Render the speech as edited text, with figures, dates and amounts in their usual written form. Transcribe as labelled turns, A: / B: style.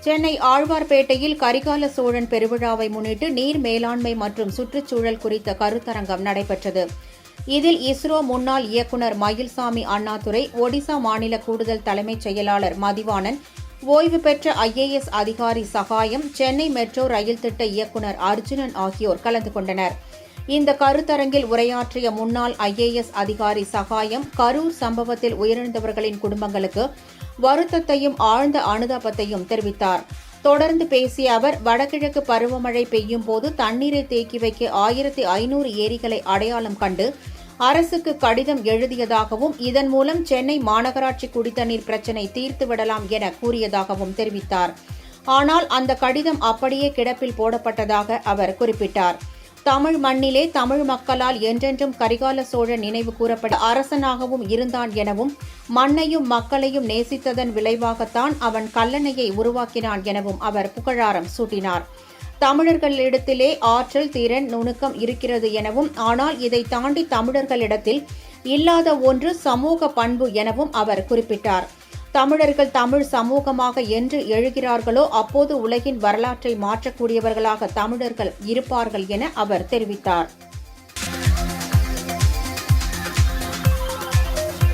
A: சென்னை ஆழ்வார்பேட்டையில் கரிகால சோழன் பெருவிழாவை முன்னிட்டு நீர் மேலாண்மை மற்றும் சுற்றுச்சூழல் குறித்த கருத்தரங்கம் நடைபெற்றது. இதில் இஸ்ரோ முன்னாள் இயக்குநர் மயில்சாமி அண்ணாதுரை, ஒடிசா மாநில கூடுதல் தலைமைச் செயலாளர் மதிவாணன், ஓய்வு பெற்ற IAS அதிகாரி சகாயம், சென்னை மெட்ரோ ரயில் திட்ட இயக்குநர் அர்ஜுனன் ஆகியோர் கலந்து கொண்டனர். இந்த கருத்தரங்கில் உரையாற்றிய முன்னாள் IAS அதிகாரி சகாயம், கரூர் சம்பவத்தில் உயிரிழந்தவர்களின் குடும்பங்களுக்கு வருத்தத்தையும் ஆழ்ந்த அனுதாபத்தையும் தெரிவித்தார். தொடர்ந்து பேசிய அவர், வடகிழக்கு பருவமழை பெய்யும் போது தண்ணீரை தேக்கி வைக்க 1500 ஏரிகளை அடையாளம் கண்டு அரசுக்கு கடிதம் எழுதியதாகவும், இதன் மூலம் சென்னை மாநகராட்சி குடித்தண்ணீர் பிரச்சினை தீர்த்துவிடலாம் என கூறியதாகவும் தெரிவித்தார். ஆனால் அந்த கடிதம் அப்படியே கிடப்பில் போடப்பட்டதாக அவர் குறிப்பிட்டார். தமிழ் மண்ணிலே தமிழ் மக்களால் என்றென்றும் கரிகால சோழன் நினைவு கூறப்பட்ட அரசனாகவும் இருந்தான் எனவும், மண்ணையும் மக்களையும் நேசித்ததன் விளைவாகத்தான் அவன் கல்லணையை உருவாக்கினான் எனவும் அவர் புகழாரம் சூட்டினார். தமிழர்களிடத்திலே ஆற்றல், திறன், நுணுக்கம் இருக்கிறது எனவும், ஆனால் இதை தாண்டி தமிழர்களிடத்தில் இல்லாத ஒன்று சமூக பண்பு எனவும் அவர் குறிப்பிட்டார். தமிழர்கள் தமிழ் சமூகமாக என்று எழுகிறார்களோ அப்போது உலகின் வரலாற்றை மாற்றக்கூடியவர்களாக தமிழர்கள் இருப்பார்கள் என அவர் தெரிவித்தார்.